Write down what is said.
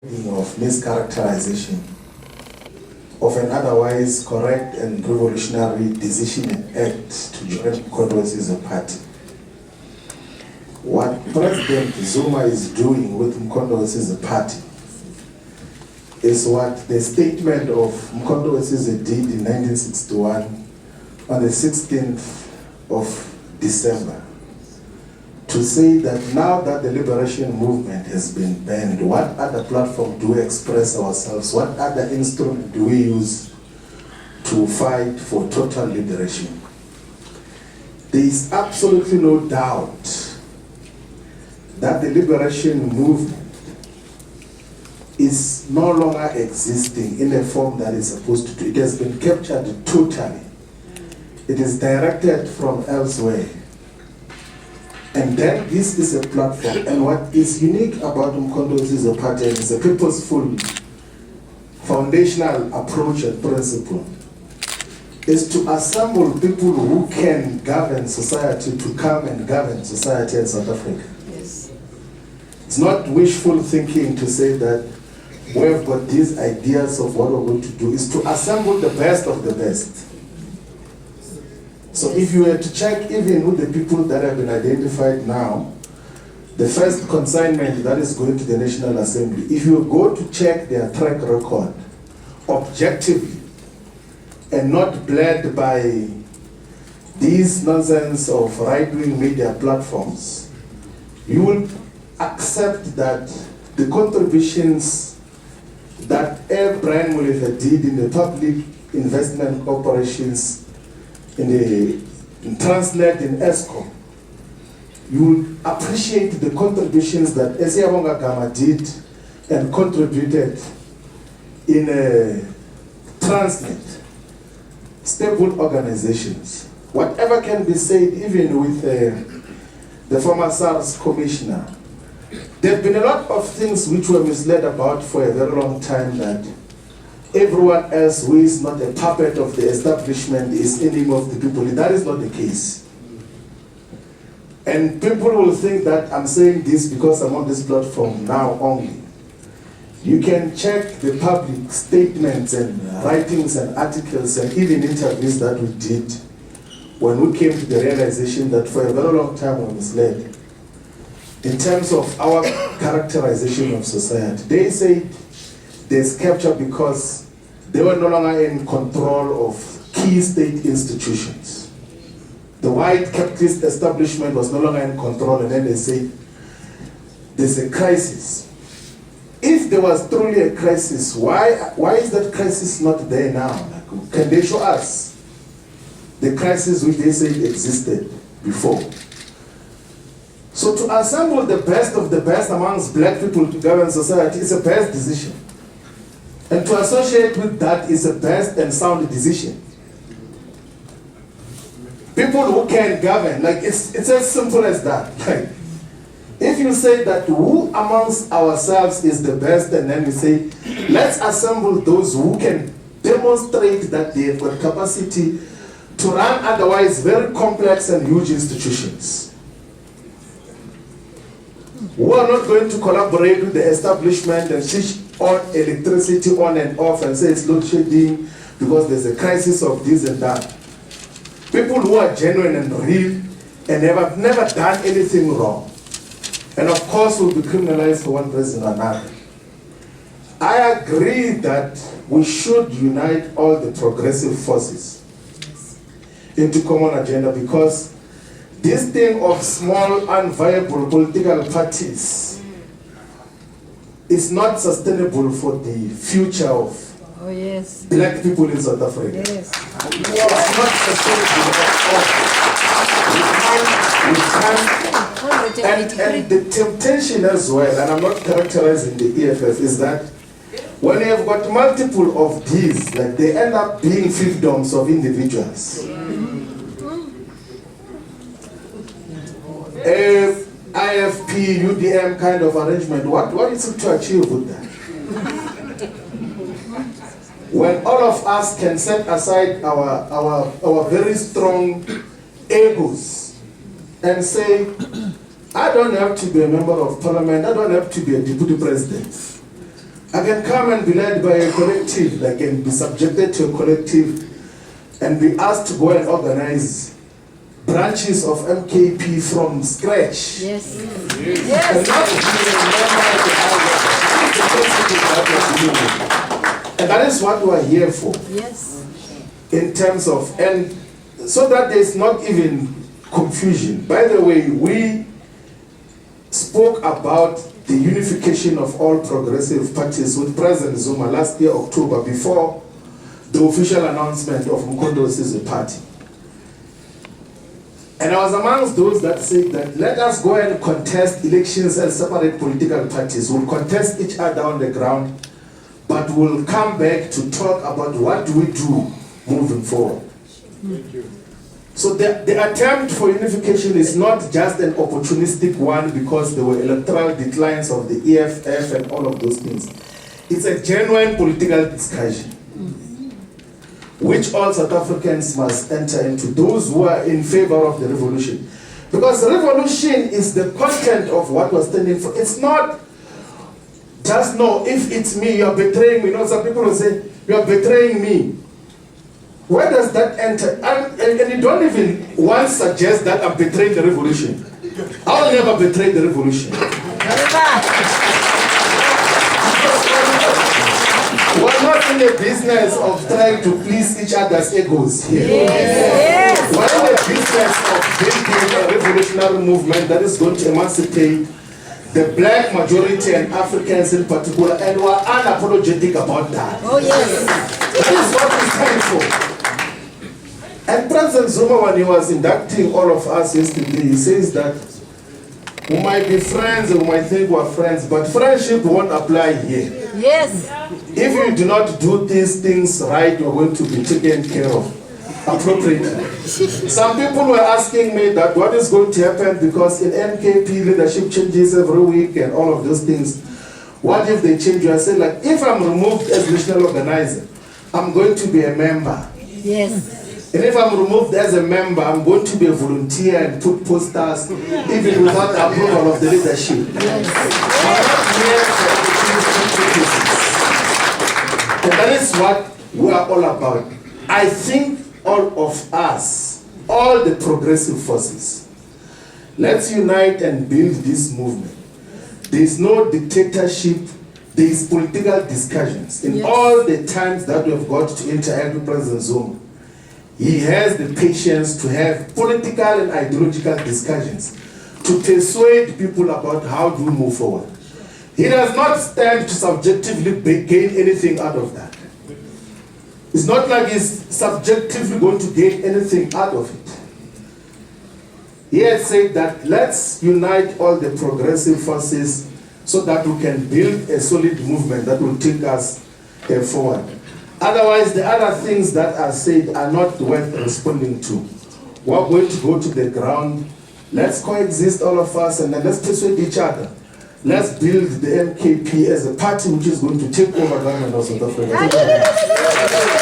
of mischaracterization of an otherwise correct and revolutionary decision and act to join Mkhondozi as a party. What President Zuma is doing with Mkhondozi as a party is what the statement of Mkhondozi did in 1961 on the 16th of December, to say that now that the liberation movement has been banned, what other platform do we express ourselves? What other instrument do we use to fight for total liberation? There is absolutely no doubt that the liberation movement is no longer existing in a form that is supposed to do. It has been captured totally. It is directed from elsewhere. And then this is a platform. And what is unique about Mkhondozi as a party is a purposeful, foundational approach and principle is to assemble people who can govern society to come and govern society in South Africa. Yes. It's not wishful thinking to say that we've got these ideas of what we're going to do. Is to assemble the best of the best. So if you were to check even with the people that have been identified now, the first consignment that is going to the National Assembly, if you go to check their track record objectively and not bled by these nonsense of right-wing media platforms, you will accept that the contributions that Brian Molefe did in the public investment corporations, in Transnet, in ESCOM, you will appreciate the contributions that Esiabonga Gama did and contributed in Transnet, stable organizations. Whatever can be said, even with the former SARS commissioner, there have been a lot of things which were misled about for a very long time, that everyone else who is not a puppet of the establishment is enemy of the people. That is not the case. And people will think that I'm saying this because I'm on this platform now only. You can check the public statements and writings and articles and even interviews that we did when we came to the realization that for a very long time we were misled in terms of our characterization of society. They say there's capture because they were no longer in control of key state institutions. The white capitalist establishment was no longer in control, and then they say there's a crisis. If there was truly a crisis, why is that crisis not there now? Like, can they show us the crisis which they said existed before? So to assemble the best of the best amongst black people to govern society is a best decision. And to associate with that is a best and sound decision. People who can govern, like it's as simple as that. Like, if you say that who amongst ourselves is the best, and then we say, let's assemble those who can demonstrate that they have got capacity to run otherwise very complex and huge institutions, who are not going to collaborate with the establishment and switch on electricity on and off and say it's load shedding because there's a crisis of this and that. People who are genuine and real and have never done anything wrong, and of course will be criminalized for one reason or another. I agree that we should unite all the progressive forces into common agenda, because this thing of small unviable political parties is not sustainable for the future of black people in South Africa. Yes. It's not sustainable at all. And the temptation as well, and I'm not characterizing the EFF, is that when you have got multiple of these, like they end up being fiefdoms of individuals. IFP, UDM kind of arrangement, what is it to achieve with that? When all of us can set aside our very strong egos and say, I don't have to be a member of parliament, I don't have to be a deputy president. I can come and be led by a collective, I can be subjected to a collective and be asked to go and organize branches of MKP from scratch. Yes. And not be a member of the and that is what we are here for. Yes. In terms of, and so that there's not even confusion. By the way, we spoke about the unification of all progressive parties with President Zuma last year, October, before the official announcement of Mkondo's as a party. And I was amongst those that said that let us go and contest elections and separate political parties. We'll contest each other on the ground, but we'll come back to talk about what do we do moving forward. Thank you. So the attempt for unification is not just an opportunistic one because there were electoral declines of the EFF and all of those things. It's a genuine political discussion, which all South Africans must enter into, those who are in favor of the revolution. Because the revolution is the content of what we're standing for. It's not just, no, if it's me, you're betraying me. You know, some people will say, you're betraying me. Where does that enter? And you don't even once suggest that I'm betraying the revolution. I'll never betray the revolution. We're not in the business of trying to please each other's egos here. Yes. We're in the business of building a revolutionary movement that is going to emancipate the black majority and Africans in particular, and we're unapologetic about that. Oh, yes. That is what we stand for. And President Zuma, when he was inducting all of us yesterday, he says that we might be friends, we might think we're friends, but friendship won't apply here. Yes. If you do not do these things right, you're going to be taken care of appropriately. Some people were asking me that what is going to happen because in MKP leadership changes every week and all of those things. What if they change? I said, like, if I'm removed as national organizer, I'm going to be a member. Yes. And if I'm removed as a member, I'm going to be a volunteer and put posters even without the approval of the leadership. Yes. And that is what we are all about. I think all of us, all the progressive forces, let's unite and build this movement. There is no dictatorship, there is political discussions. In all the times that we have got to interact with President Zuma, he has the patience to have political and ideological discussions to persuade people about how to move forward. He does not stand to subjectively gain anything out of that. It's not like he's subjectively going to gain anything out of it. He has said that let's unite all the progressive forces so that we can build a solid movement that will take us forward. Otherwise, the other things that are said are not worth responding to. We're going to go to the ground. Let's coexist, all of us, and then let's persuade each other. Let's build the MKP as a party which is going to take over government of South Africa.